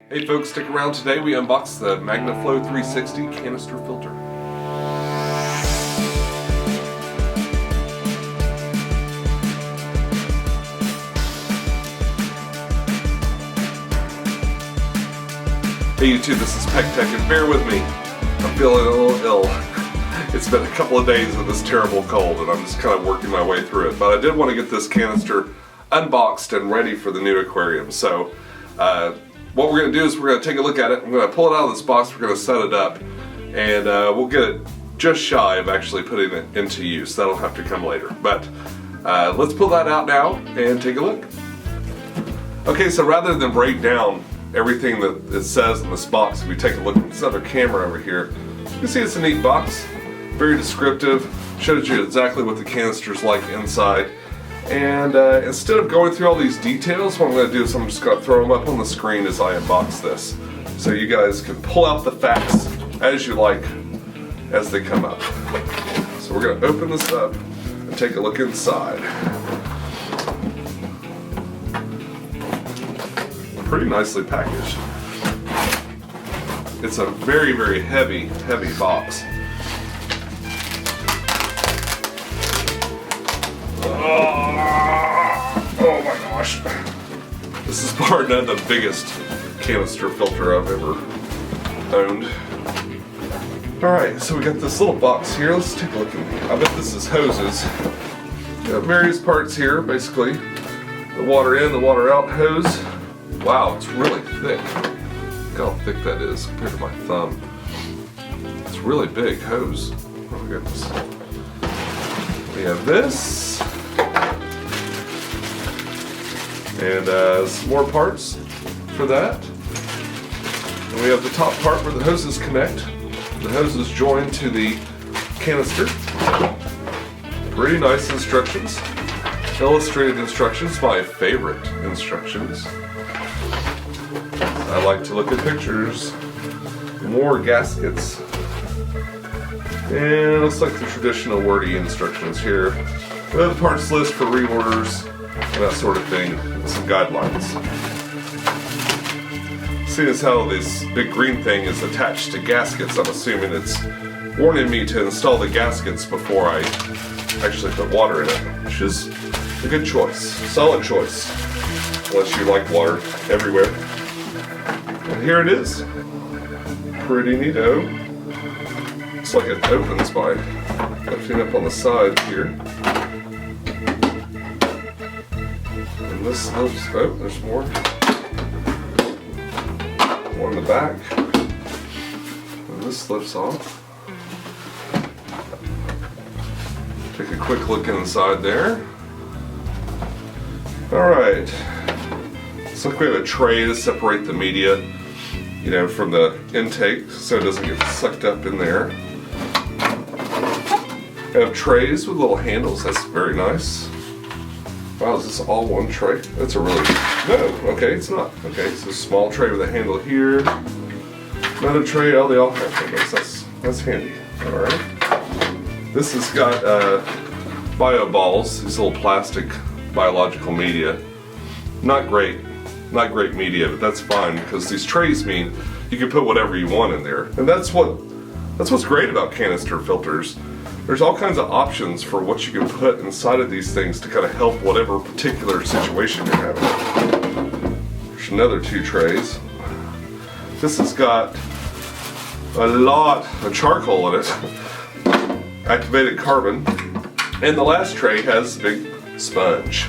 Hey folks, stick around. Today we unbox the Magnaflow 360 canister filter. Hey YouTube, this is pecktec, and bear with me. I'm feeling a little ill. It's been a couple of days of this terrible cold and I'm just kind of working my way through it. But I did want to get this canister unboxed and ready for the new aquarium. So what we're going to do is we're going to take a look at it. I'm going to pull it out of this box, we're going to set it up, and we'll get it just shy of actually putting it into use. That'll have to come later. But let's pull that out now and take a look. Okay, so rather than break down everything that it says in this box, if we take a look at this other camera over here, you can see it's a neat box. Very descriptive, shows you exactly what the canister's like inside. And instead of going through all these details, what I'm going to do is I'm just going to throw them up on the screen as I unbox this, so you guys can pull out the facts as you like as they come up. So we're going to open this up and take a look inside. Pretty nicely packaged. It's a very, very heavy box. Oh my gosh. This is bar none the biggest canister filter I've ever owned. Alright, so we got this little box here. Let's take a look at. I bet this is hoses. We got various parts here, basically. The water in, the water out hose. Wow, it's really thick. Look how thick that is compared to my thumb. It's really big hose. Oh my goodness. We have this. And some more parts for that. And we have the top part where the hoses connect. The hoses join to the canister. Pretty nice instructions. Illustrated instructions, my favorite instructions. I like to look at pictures. More gaskets. And it looks like the traditional wordy instructions here. We have the parts list for reorders and that sort of thing, and some guidelines. Seeing as how this big green thing is attached to gaskets, I'm assuming it's warning me to install the gaskets before I actually put water in it, which is a good choice, solid choice, unless you like water everywhere. And here it is. Pretty neato. Looks like it opens by lifting up on the side here. And this lifts, oh, there's more. More in the back. And this lifts off. Take a quick look inside there. Alright. Looks like we have a tray to separate the media, you know, from the intake so it doesn't get sucked up in there. We have trays with little handles, that's very nice. Wow, is this all one tray? That's a really, no, okay, it's not. Okay, so a small tray with a handle here. Another tray, oh, they all have handles, that's handy. Alright. This has got bio balls, these little plastic biological media. Not great media, but that's fine because these trays mean you can put whatever you want in there. And that's what's great about canister filters. There's all kinds of options for what you can put inside of these things to kind of help whatever particular situation you're having. There's another two trays. This has got a lot of charcoal in it, activated carbon, and the last tray has a big sponge.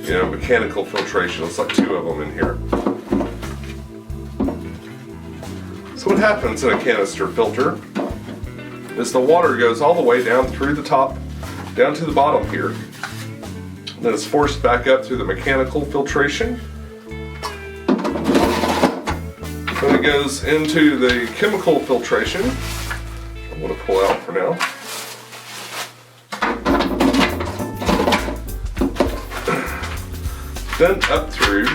You know, mechanical filtration. It's like two of them in here. So what happens in a canister filter is the water goes all the way down through the top, down to the bottom here. Then it's forced back up through the mechanical filtration. Then it goes into the chemical filtration. I'm going to pull out for now. Then up through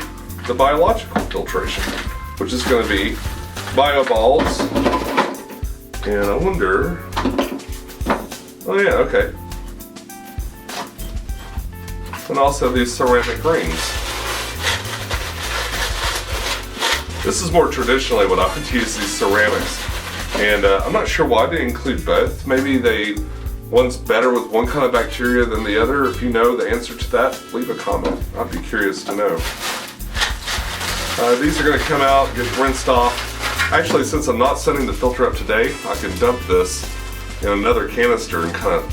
the biological filtration, which is going to be bio balls. And I wonder, oh yeah, okay. And also these ceramic rings. This is more traditionally what I would use, these ceramics. And I'm not sure why they include both. Maybe one's better with one kind of bacteria than the other. If you know the answer to that, leave a comment. I'd be curious to know. These are going to come out, get rinsed off. Actually, since I'm not setting the filter up today, I can dump this in another canister and kind of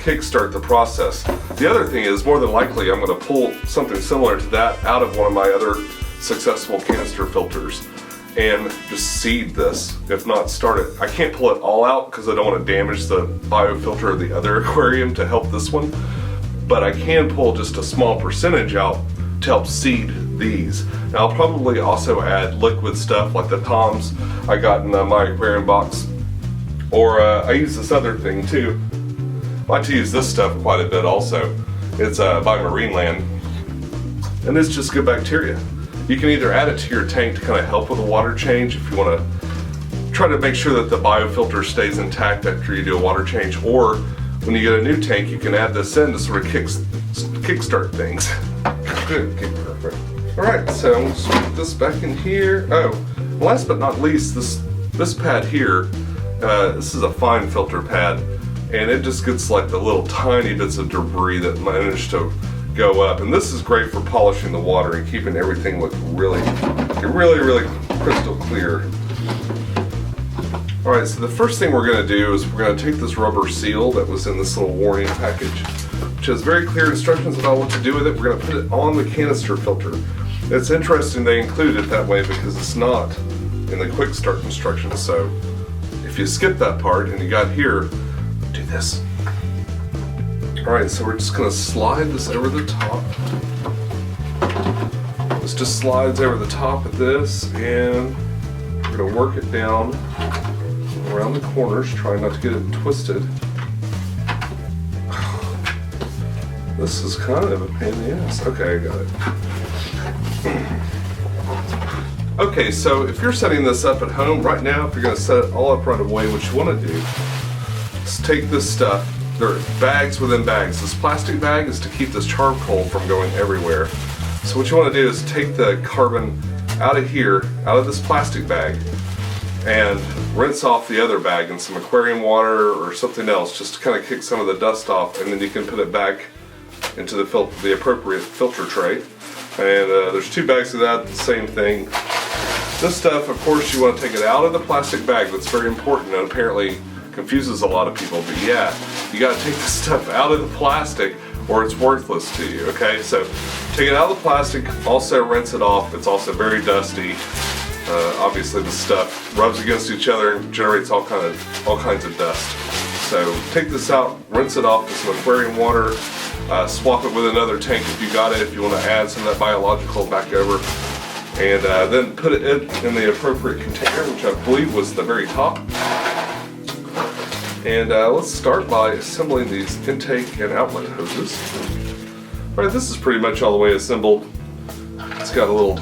kickstart the process. The other thing is, more than likely, I'm going to pull something similar to that out of one of my other successful canister filters and just seed this, if not start it. I can't pull it all out because I don't want to damage the biofilter of the other aquarium to help this one, but I can pull just a small percentage out to help seed these. Now I'll probably also add liquid stuff like the Toms I got in my aquarium box, or I use this other thing too. I like to use this stuff quite a bit also. It's by Marineland, and it's just good bacteria. You can either add it to your tank to kind of help with a water change if you want to try to make sure that the biofilter stays intact after you do a water change, or when you get a new tank, you can add this in to sort of kickstart things. Good, okay, perfect. Alright, so I'm just put this back in here. Oh, last but not least, this pad here, this is a fine filter pad, and it just gets like the little tiny bits of debris that managed to go up, and this is great for polishing the water and keeping everything look really crystal clear. Alright, so the first thing we're going to do is we're going to take this rubber seal that was in this little warning package, which has very clear instructions about what to do with it. We're going to put it on the canister filter. It's interesting they include it that way because it's not in the quick start instructions, so if you skip that part and you got here, do this. Alright, so we're just going to slide this over the top. This just slides over the top of this, and we're going to work it down around the corners, trying not to get it twisted. This is kind of a pain in the ass. Okay, I got it. Okay, so if you're setting this up at home right now, if you're going to set it all up right away, what you want to do is take this stuff. There are bags within bags. This plastic bag is to keep this charcoal from going everywhere. So what you want to do is take the carbon out of here, out of this plastic bag, and rinse off the other bag in some aquarium water or something else, just to kind of kick some of the dust off, and then you can put it back into the appropriate filter tray. And there's two bags of that, the same thing. This stuff, of course, you want to take it out of the plastic bag. That's very important, and apparently confuses a lot of people, but yeah, you got to take this stuff out of the plastic or it's worthless to you. Okay, so take it out of the plastic, also rinse it off. It's also very dusty. Obviously this stuff rubs against each other and generates all kinds of dust. So take this out, rinse it off with some aquarium water, swap it with another tank if you got it, if you want to add some of that biological back over, and then put it in the appropriate container, which I believe was the very top. And let's start by assembling these intake and outlet hoses. Alright, this is pretty much all the way assembled. It's got a little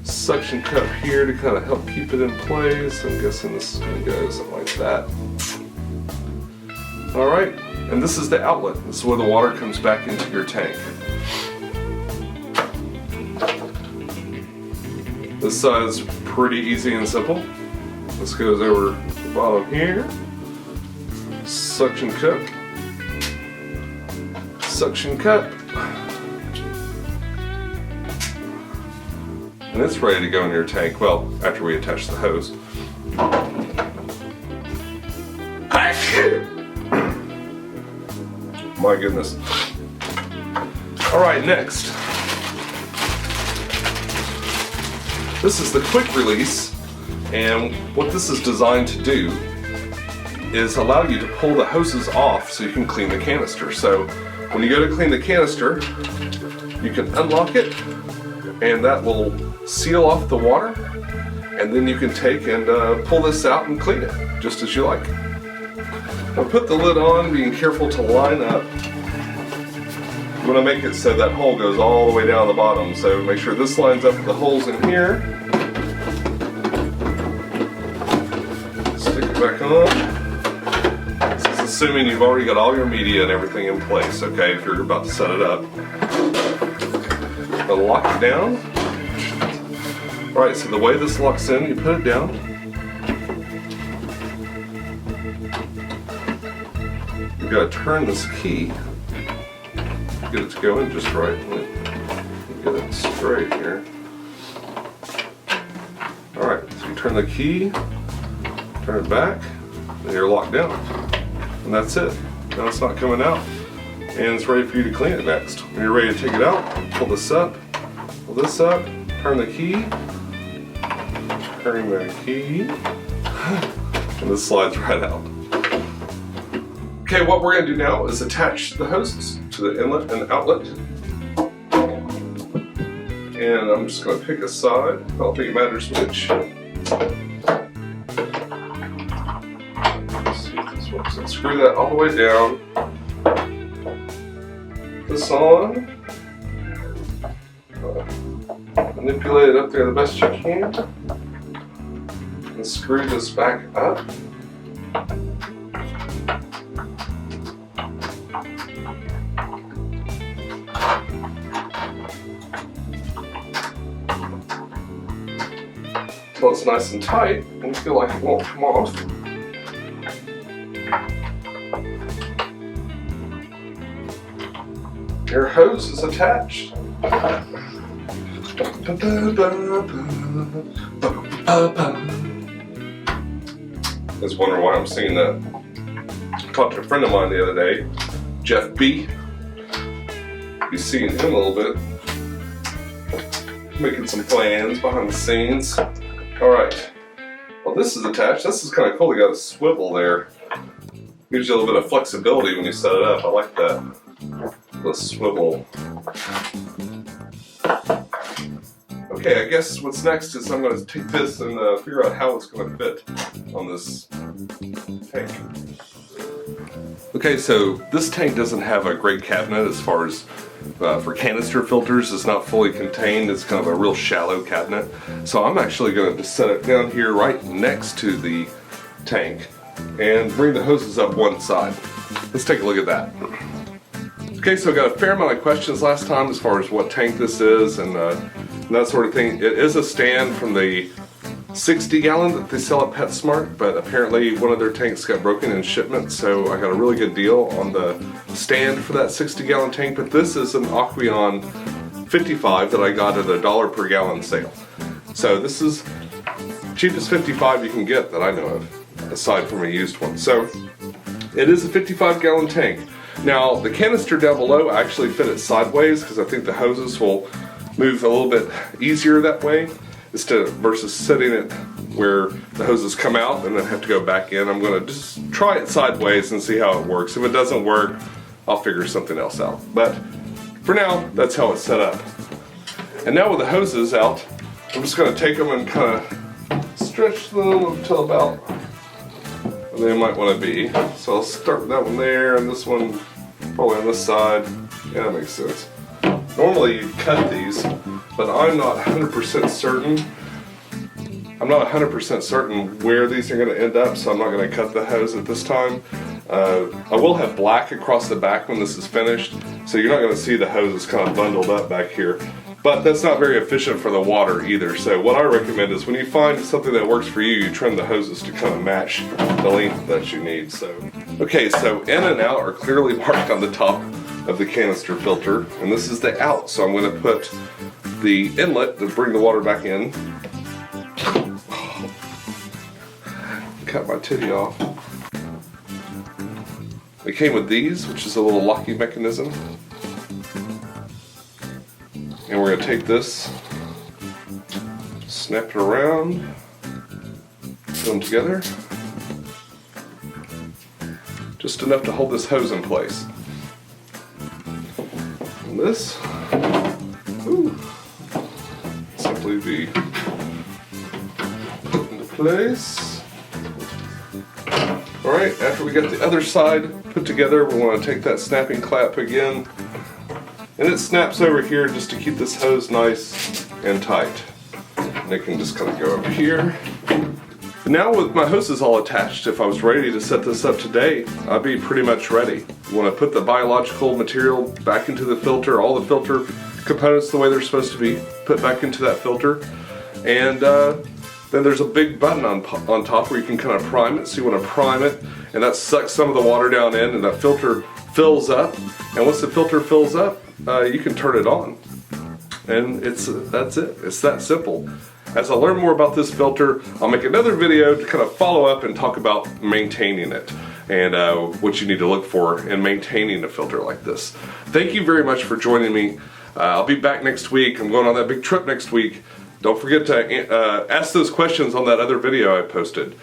suction cup here to kind of help keep it in place. I'm guessing this is going to go something like that. Alright, and this is the outlet. This is where the water comes back into your tank. This side is pretty easy and simple. This goes over the bottom here. Suction cup, and it's ready to go in your tank. Well, after we attach the hose. My goodness. All right, next. This is the quick release, and what this is designed to do is allow you to pull the hoses off so you can clean the canister. So when you go to clean the canister, you can unlock it, and that will seal off the water, and then you can take and pull this out and clean it just as you like. Now put the lid on, being careful to line up. You want to make it so that hole goes all the way down the bottom, so make sure this lines up with the holes in here. Stick it back on. Assuming you've already got all your media and everything in place, okay, if you're about to set it up. Now lock it down. Alright, so the way this locks in, you put it down. You've got to turn this key. Get it to go in just right. Get it straight here. Alright, so you turn the key, turn it back, and you're locked down. And that's it. Now it's not coming out. And it's ready for you to clean it next. When you're ready to take it out, pull this up, turn the key, and this slides right out. Okay, what we're going to do now is attach the hoses to the inlet and outlet. And I'm just going to pick a side. I don't think it matters which. Let's see if this works. And screw that all the way down. This on. Manipulate it up there the best you can. And screw this back up. Until it's nice and tight and you feel like it won't come off. Your hose is attached. I was wondering why I'm singing that. I talked to a friend of mine the other day, Jeff B. You've seen him a little bit. Making some plans behind the scenes. Alright, well this is attached. This is kind of cool. You got a swivel there. Gives you a little bit of flexibility when you set it up. I like that. The swivel. Okay, I guess what's next is I'm going to take this and figure out how it's going to fit on this tank. Okay, so this tank doesn't have a great cabinet as far as for canister filters. It's not fully contained. It's kind of a real shallow cabinet. So I'm actually going to set it down here right next to the tank and bring the hoses up one side. Let's take a look at that. Okay, so I got a fair amount of questions last time as far as what tank this is and that sort of thing. It is a stand from the 60 gallon that they sell at PetSmart, but apparently one of their tanks got broken in shipment, so I got a really good deal on the stand for that 60 gallon tank. But this is an Aquarium 55 that I got at $1 per gallon sale. So this is cheapest 55 you can get that I know of, aside from a used one. So it is a 55 gallon tank. Now the canister down below I actually fit it sideways because I think the hoses will move a little bit easier that way versus setting it where the hoses come out and then have to go back in. I'm going to just try it sideways and see how it works. If it doesn't work, I'll figure something else out. But for now, that's how it's set up. And now with the hoses out, I'm just going to take them and kind of stretch them until about where they might want to be. So I'll start with that one there and this one probably on this side. Yeah, that makes sense. Normally you cut these, but I'm not 100% certain. I'm not 100% certain where these are going to end up, so I'm not going to cut the hose at this time. I will have black across the back when this is finished, so you're not going to see the hoses kind of bundled up back here. But that's not very efficient for the water either, so what I recommend is when you find something that works for you, you trim the hoses to kind of match the length that you need. Okay, so in and out are clearly marked on the top of the canister filter, and this is the out, so I'm going to put the inlet to bring the water back in. Cut my titty off. It came with these, which is a little locking mechanism. And we're going to take this, snap it around, put them together. Just enough to hold this hose in place. And this, simply be put into place. Alright, after we got the other side put together, we want to take that snapping clamp again. And it snaps over here just to keep this hose nice and tight. And it can just kind of go over here. And now with my hoses all attached, if I was ready to set this up today, I'd be pretty much ready. You want to put the biological material back into the filter, all the filter components the way they're supposed to be put back into that filter. And then there's a big button on top where you can kind of prime it. So you want to prime it, and that sucks some of the water down in, and that filter fills up. And once the filter fills up, you can turn it on. And that's it. It's that simple. As I learn more about this filter, I'll make another video to kind of follow up and talk about maintaining it and what you need to look for in maintaining a filter like this. Thank you very much for joining me. I'll be back next week. I'm going on that big trip next week. Don't forget to ask those questions on that other video I posted.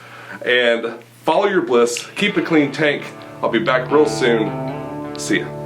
And follow your bliss. Keep a clean tank. I'll be back real soon. See ya.